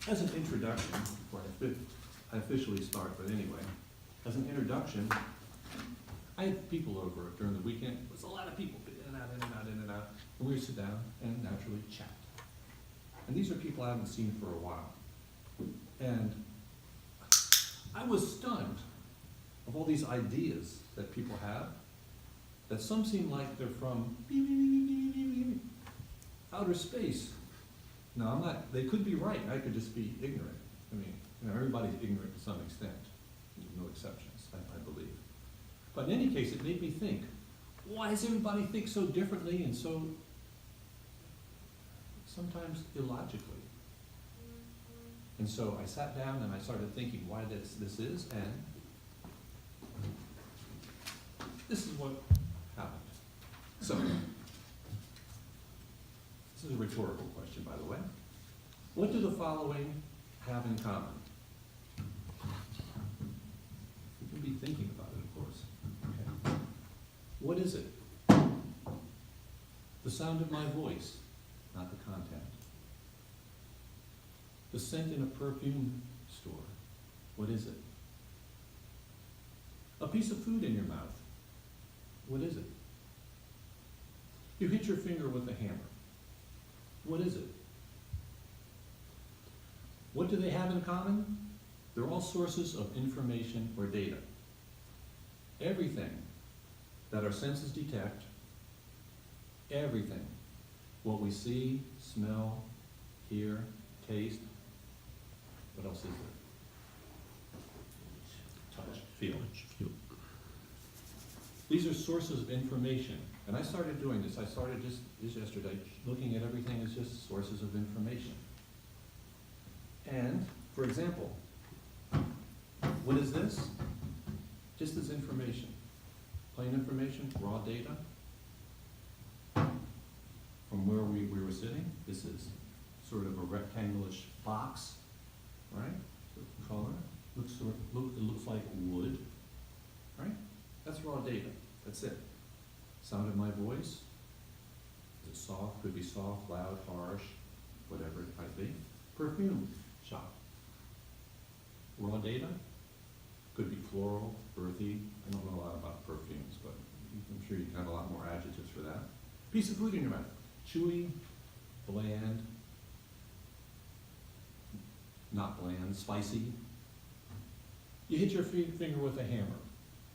As an introduction, before I officially start, but anyway, as an introduction, I had people over during the weekend. It was a lot of people, in and out, in and out, in and out. And we would sit down and naturally chat. And these are people I haven't seen for a while. And I was stunned of all these ideas that people have, that some seem like they're from outer space. Now, I'm not, they could be right, I could just be ignorant. I mean, everybody's ignorant to some extent, no exceptions, I believe. But in any case, it made me think, why does everybody think so differently and so sometimes illogically? And so I sat down and I started thinking why this is, and this is what happened. So, this is a rhetorical question, by the way. What do the following have in common? You can be thinking about it, of course. Okay. What is it? The sound of my voice, not the content. The scent in a perfume store, what is it? A piece of food in your mouth, what is it? You hit your finger with a hammer, what is it? What do they have in common? They're all sources of information or data. Everything that our senses detect, everything, what we see, smell, hear, taste, what else is there? Touch, feel. These are sources of information. And I started doing this. I started just yesterday, looking at everything as just sources of information. And, for example, what is this? Just as information. Plain information, raw data. From where we were sitting, this is sort of a rectangular-ish box, right? Color, it looks like wood, right? That's raw data, that's it. Sound of my voice, is it soft, could be soft, loud, harsh, whatever it might be. Perfume shop. Raw data, could be floral, earthy. I don't know a lot about perfumes, but I'm sure you can have a lot more adjectives for that. Piece of food in your mouth, chewy, bland, not bland, spicy. You hit your finger with a hammer,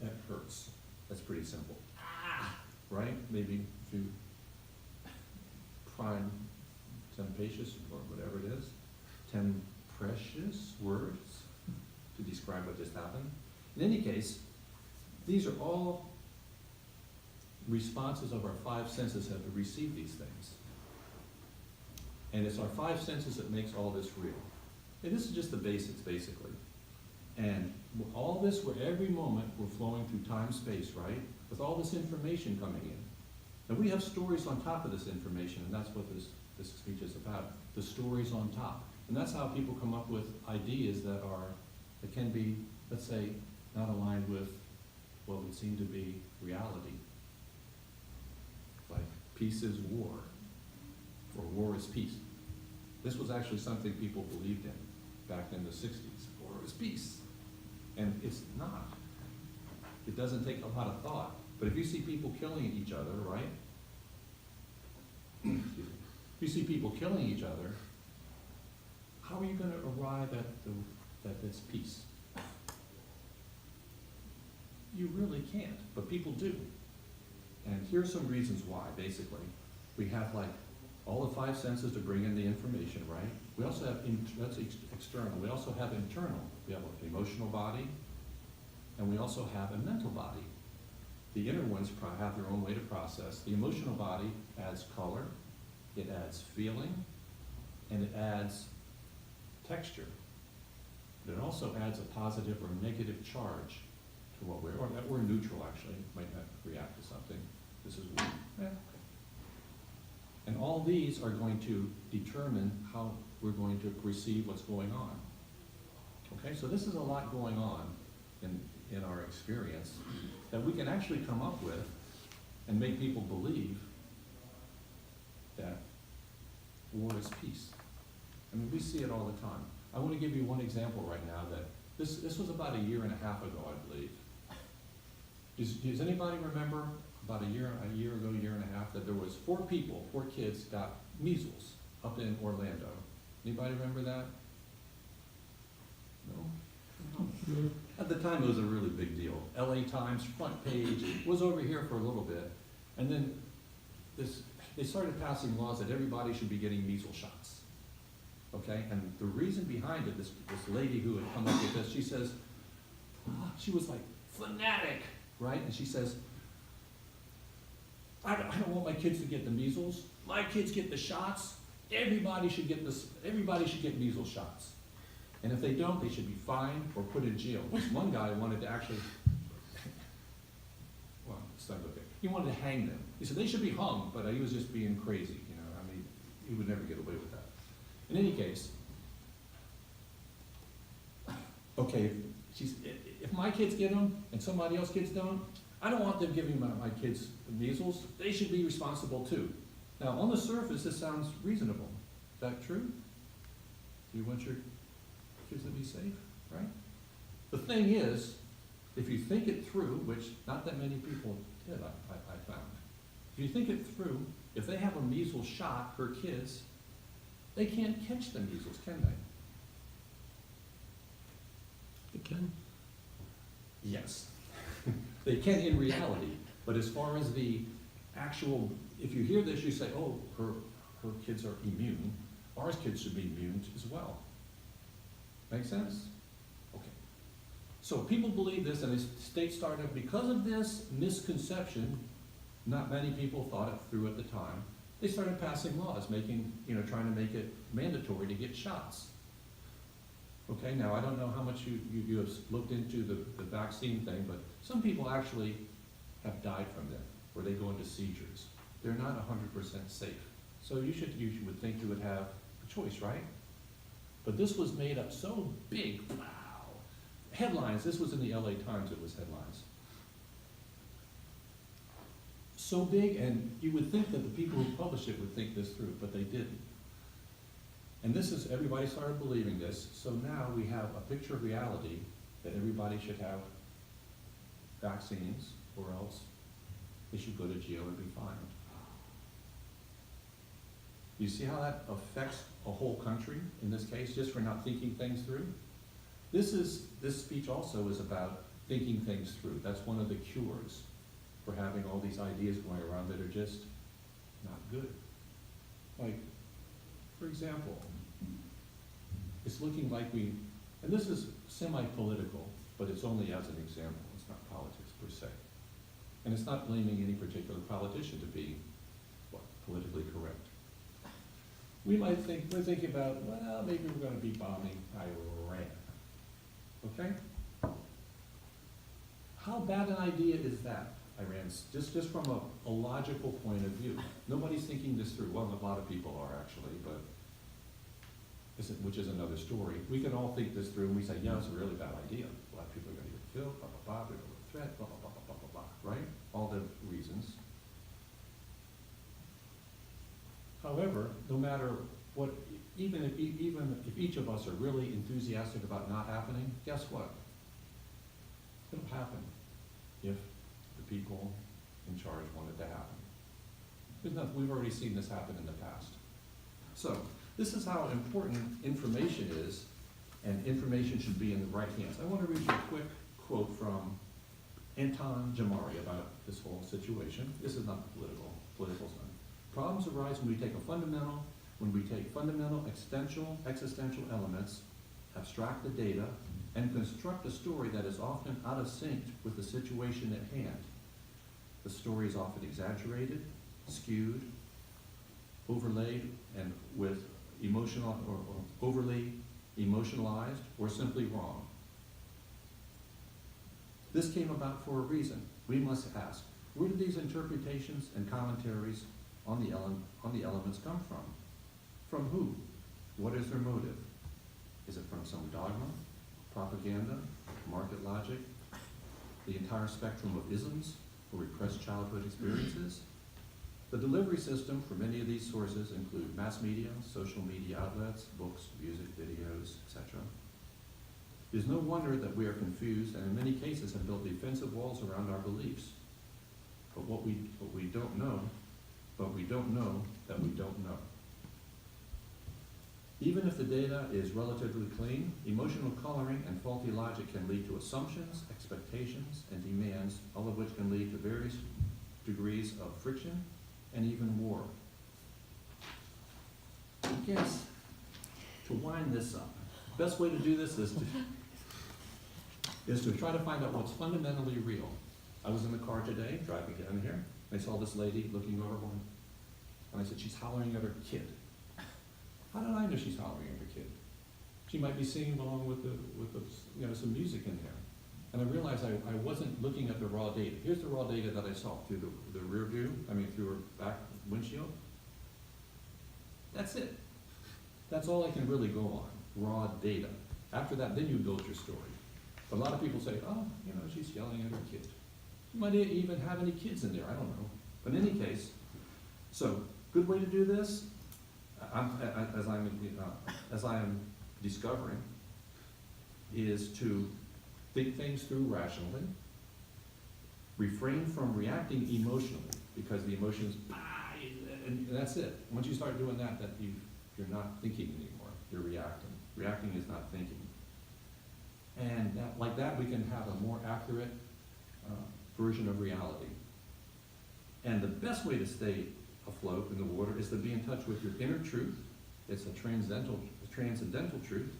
that hurts. That's pretty simple. Ah, right? Maybe if you prime temptations or whatever it is, 10 precious words to describe what just happened. In any case, these are all responses of our five senses have received these things. And it's our five senses that makes all this real. And this is just the basics, basically. And all this, where every moment we're flowing through time, space, right? With all this information coming in. And we have stories on top of this information, and that's what this speech is about. The stories on top. And that's how people come up with ideas that can be, let's say, not aligned with what would seem to be reality. Like, peace is war, or war is peace. This was actually something people believed in back in the 60s. War is peace. And it's not. It doesn't take a lot of thought. But if you see people killing each other, right? Excuse me. If you see people killing each other, how are you going to arrive at that it's peace? You really can't, but people do. And here's some reasons why, basically. We have like all the five senses to bring in the information, right? We also have, that's external. We also have internal. We have an emotional body, and we also have a mental body. The inner ones have their own way to process. The emotional body adds color, it adds feeling, and it adds texture. But it also adds a positive or negative charge to what we're neutral, actually. Might not react to something. This is weird. Yeah. And all these are going to determine how we're going to perceive what's going on. Okay, so this is a lot going on in our experience that we can actually come up with and make people believe that war is peace. I mean, we we see it all the time. I want to give you one example right now that, this was about a year and a half ago, I believe. Does anybody remember about a year ago, year and a half, that there was 4 kids got measles up in Orlando? Anybody remember that? No? At the time, it was a really big deal. LA Times, front page, was over here for a little bit. And then they started passing laws that everybody should be getting measles shots. Okay? And the reason behind it, this lady who had come up with this, she says, she was like, fanatic, right? And she says, I don't want my kids to get the measles. My kids get the shots. Everybody should get measles shots. And if they don't, they should be fined or put in jail. This one guy wanted to actually, well, it's not okay. He wanted to hang them. He said they should be hung, but he was just being crazy, you know. I mean, he would never get away with that. In any case, okay, if my kids get them and somebody else's kids don't, I don't want them giving my kids measles. They should be responsible too. Now, on the surface, this sounds reasonable. Is that true? You want your kids to be safe, right? The thing is, if you think it through, which not that many people did, I found. If you think it through, if they have a measles shot for kids, they can't catch the measles, can they? They can. Yes. They can in reality, but as far as the actual, if you hear this, you say, oh, her kids are immune. Ours kids should be immune as well. Make sense? Okay. So people believe this, and the state started, because of this misconception, not many people thought it through at the time, they started passing laws, trying to make it mandatory to get shots. Okay, now I don't know how much you have looked into the vaccine thing, but some people actually have died from them, or they go into seizures. They're not 100% safe. So you would think you would have a choice, right? But this was made up so big, wow. Headlines, this was in the LA Times, it was headlines. So big, and you would think that the people who published it would think this through, but they didn't. And everybody started believing this, so now we have a picture of reality that everybody should have vaccines, or else they should go to jail and be fined. You see how that affects a whole country, in this case, just for not thinking things through? This speech also is about thinking things through. That's one of the cures for having all these ideas going around that are just not good. Like, for example, it's looking like and this is semi-political, but it's only as an example, it's not politics per se. And it's not blaming any particular politician to be, politically correct. We're thinking about, well, maybe we're going to be bombing Iran. Okay? How bad an idea is that, Iran's? Just from a logical point of view. Nobody's thinking this through. Well, a lot of people are actually, but which is another story. We can all think this through and we say, yeah, it's a really bad idea. A lot of people are going to get killed, blah, blah, blah, they're going to threat, blah, blah, blah, blah, blah, blah, blah, right? All the reasons. However, no matter what, even if each of us are really enthusiastic about not happening, guess what? It'll happen if the people in charge want it to happen. We've already seen this happen in the past. So, this is how important information is, and information should be in the right hands. I want to read you a quick quote from Anton Jamari about this whole situation. This is not political stuff. Problems arise when we take fundamental existential elements, abstract the data, and construct a story that is often out of sync with the situation at hand. The story is often exaggerated, skewed, overlaid, and with emotional or overly emotionalized, or simply wrong. This came about for a reason. We must ask, where did these interpretations and commentaries on the elements come from? From who? What is their motive? Is it from some dogma, propaganda, market logic, the entire spectrum of isms or repressed childhood experiences? The delivery system for many of these sources include mass media, social media outlets, books, music, videos, etc. It is no wonder that we are confused and in many cases have built defensive walls around our beliefs. But what we don't know that we don't know. Even if the data is relatively clean, emotional coloring and faulty logic can lead to assumptions, expectations, and demands, all of which can lead to various degrees of friction and even war. I guess, to wind this up, the best way to do this is to try to find out what's fundamentally real. I was in the car today, driving down here, and I saw this lady looking over one, and I said, she's hollering at her kid. How did I know she's hollering at her kid? She might be singing along with some music in there. And I realized I wasn't looking at the raw data. Here's the raw data that I saw through the rear view, through her back windshield. That's it. That's all I can really go on, raw data. After that, then you build your story. But a lot of people say, oh, she's yelling at her kid. She might even have any kids in there, I don't know. But in any case, so good way to do this, as I am discovering, is to think things through rationally, refrain from reacting emotionally, because the emotions, and that's it. Once you start doing that, you're not thinking anymore, you're reacting. Reacting is not thinking. And like that, we can have a more accurate version of reality. And the best way to stay afloat in the water is to be in touch with your inner truth. It's a transcendental truth,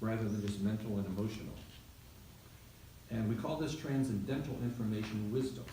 rather than just mental and emotional. And we call this transcendental information wisdom.